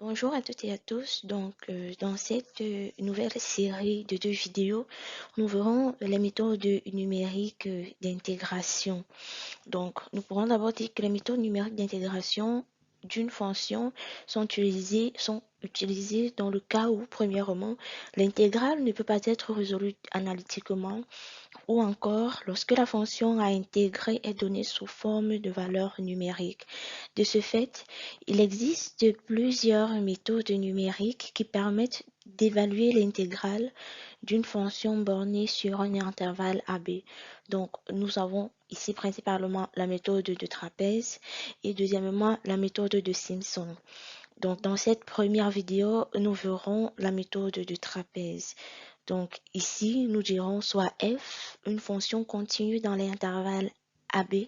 Bonjour à toutes et à tous. Dans cette nouvelle série de 2 vidéos, nous verrons les méthodes numériques d'intégration. Nous pourrons d'abord dire que les méthodes numériques d'intégration d'une fonction sont utilisées dans le cas où, premièrement, l'intégrale ne peut pas être résolue analytiquement ou encore lorsque la fonction à intégrer est donnée sous forme de valeur numérique. De ce fait, il existe plusieurs méthodes numériques qui permettent d'évaluer l'intégrale d'une fonction bornée sur un intervalle AB. Nous avons ici principalement la méthode de trapèze et deuxièmement la méthode de Simpson. Dans cette première vidéo, nous verrons la méthode de trapèze. Ici, nous dirons soit f, une fonction continue dans l'intervalle AB.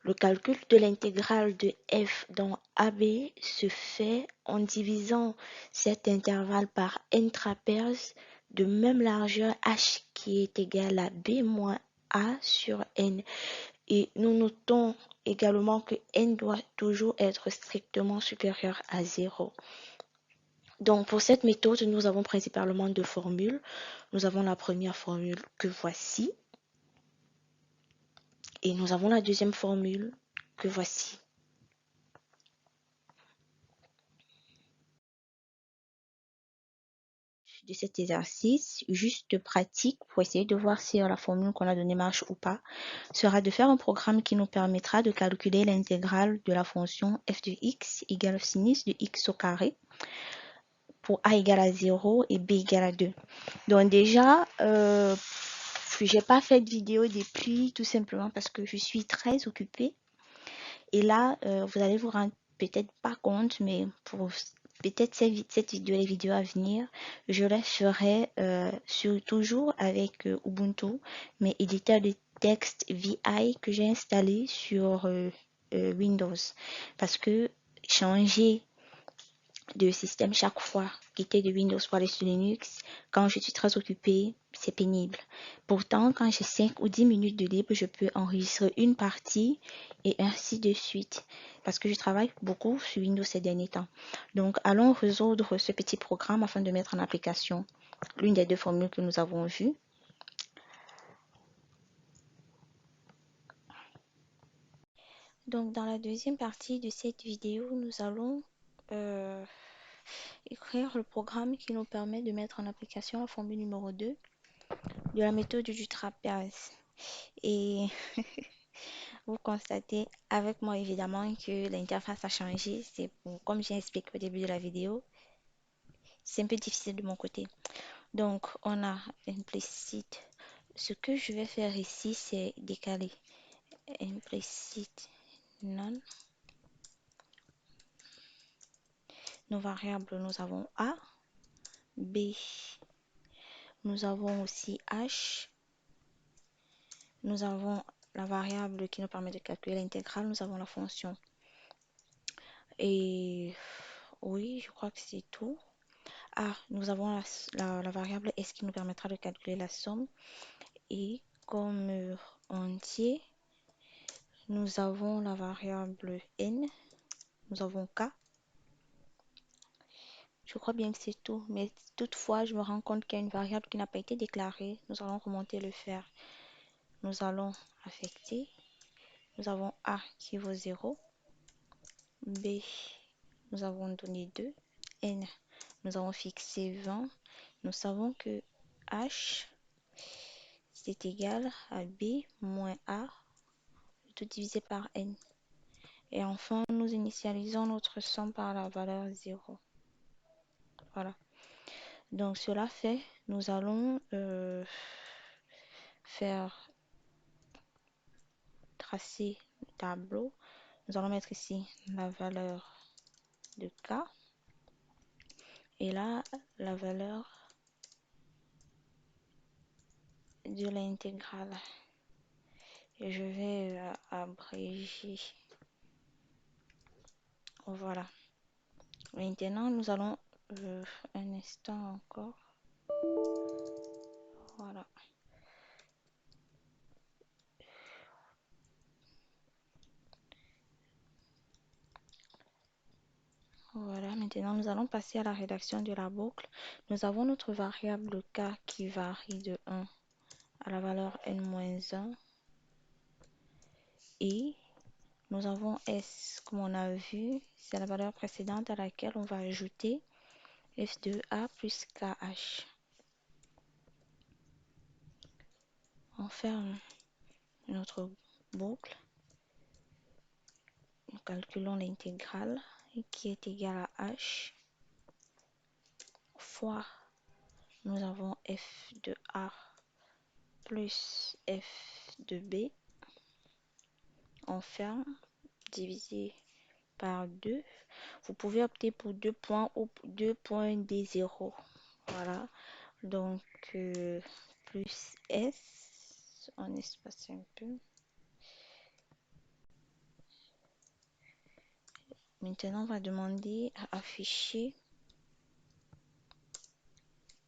Le calcul de l'intégrale de f dans AB se fait en divisant cet intervalle par n trapèzes de même largeur h qui est égal à b moins a sur n. Et nous notons également que n doit toujours être strictement supérieur à 0. Pour cette méthode, nous avons principalement 2 formules. Nous avons la première formule que voici. Et nous avons la deuxième formule que voici. De cet exercice, juste pratique pour essayer de voir si la formule qu'on a donnée marche ou pas, sera de faire un programme qui nous permettra de calculer l'intégrale de la fonction f de x égale sinus de x au carré pour a égale à 0 et b égale à 2. Donc déjà, j'ai pas fait de vidéo depuis tout simplement parce que je suis très occupée. Et là, vous allez vous rendre peut-être pas compte, mais pour peut-être cette vidéo, les vidéos à venir, je les ferai toujours avec Ubuntu, mes éditeurs de texte VI que j'ai installé sur Windows. Parce que changer de système chaque fois, quitter de Windows pour aller sur Linux, quand je suis très occupée, c'est pénible. Pourtant, quand j'ai 5 ou 10 minutes de libre, je peux enregistrer une partie et ainsi de suite. Parce que je travaille beaucoup sur Windows ces derniers temps. Donc, allons résoudre ce petit programme afin de mettre en application l'une des 2 formules que nous avons vues. Donc, dans la deuxième partie de cette vidéo, nous allons écrire le programme qui nous permet de mettre en application la formule numéro 2 de la méthode du trapèze. Et vous constatez avec moi évidemment que l'interface a changé. C'est comme j'ai expliqué au début de la vidéo, c'est un peu difficile de mon côté. Donc, on a implicite. Ce que je vais faire ici, c'est décaler. Implicite non. Nos variables, nous avons A, B, nous avons aussi H, nous avons la variable qui nous permet de calculer l'intégrale, nous avons la fonction. Et oui, je crois que c'est tout. Ah, nous avons la variable S qui nous permettra de calculer la somme. Et comme entier, nous avons la variable N, nous avons K. Je crois bien que c'est tout, mais toutefois, je me rends compte qu'il y a une variable qui n'a pas été déclarée. Nous allons remonter le faire. Nous allons affecter. Nous avons A qui vaut 0. B, nous avons donné 2. N, nous avons fixé 20. Nous savons que H, c'est égal à B moins A, tout divisé par N. Et enfin, nous initialisons notre somme par la valeur 0. Voilà. Donc, cela fait, nous allons faire tracer le tableau. Nous allons mettre ici la valeur de K. Et là, la valeur de l'intégrale. Et je vais abréger. Voilà. Maintenant, nous allons un instant encore. Voilà. Voilà, maintenant nous allons passer à la rédaction de la boucle. Nous avons notre variable k qui varie de 1 à la valeur n-1 et nous avons s, comme on a vu, c'est la valeur précédente à laquelle on va ajouter f de a plus kh. On ferme notre boucle. Nous calculons l'intégrale qui est égale à h fois nous avons f de a plus f de b. On ferme, divisé par 2. Vous pouvez opter pour 2 points ou 2 points d0. Voilà. Donc, plus S. On espace un peu. Maintenant, on va demander à afficher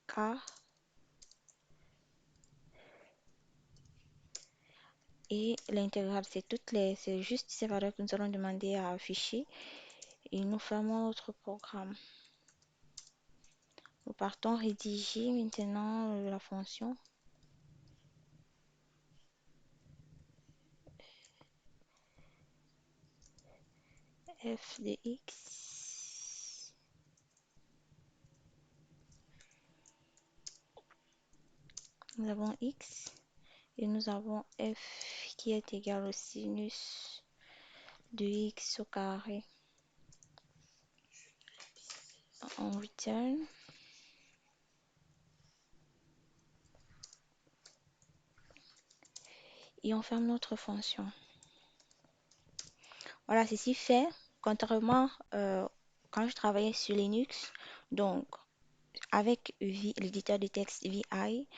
K et l'intégrale. C'est juste ces valeurs que nous allons demander à afficher. Et nous fermons notre programme. Nous partons rédiger maintenant la fonction. F de x. Nous avons x et nous avons f qui est égal au sinus de x au carré. On return. Et on ferme notre fonction. Voilà, ceci fait, contrairement quand je travaillais sur Linux, donc avec l'éditeur de texte VI,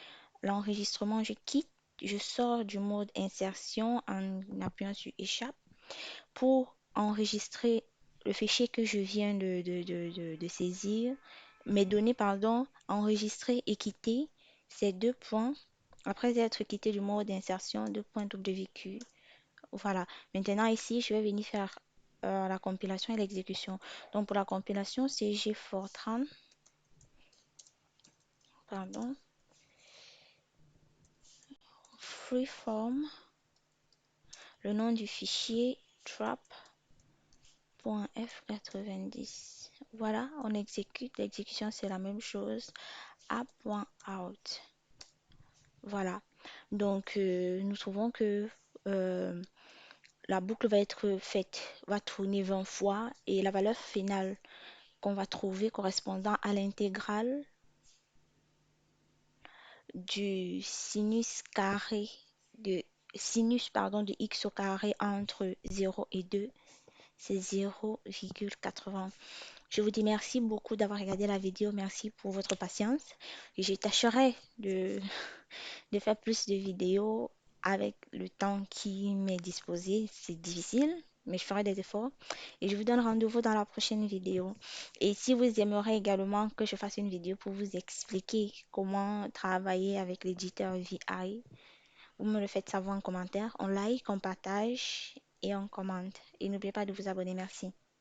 l'enregistrement, je sors du mode insertion en appuyant sur échappe pour enregistrer le fichier que je viens de saisir, mes données, pardon, enregistrer et quitter ces deux points. Après être quitté du mode d'insertion, deux points double de vécu. Voilà. Maintenant, ici, je vais venir faire la compilation et l'exécution. Donc, pour la compilation, c'est G Fortran. Pardon. Freeform. Le nom du fichier trap.f90. Voilà, on exécute. L'exécution, c'est la même chose. App.out. Voilà. Donc, nous trouvons que la boucle va être faite, va tourner 20 fois et la valeur finale qu'on va trouver correspondant à l'intégrale du sinus carré de sinus pardon de x au carré entre 0 et 2, c'est 0,80. Je vous dis merci beaucoup d'avoir regardé la vidéo, merci pour votre patience. Je tâcherai de faire plus de vidéos avec le temps qui m'est disposé. C'est difficile, mais je ferai des efforts. Et je vous donne rendez-vous dans la prochaine vidéo. Et si vous aimeriez également que je fasse une vidéo pour vous expliquer comment travailler avec l'éditeur VI, vous me le faites savoir en commentaire. On like, on partage et on commente. Et n'oubliez pas de vous abonner. Merci.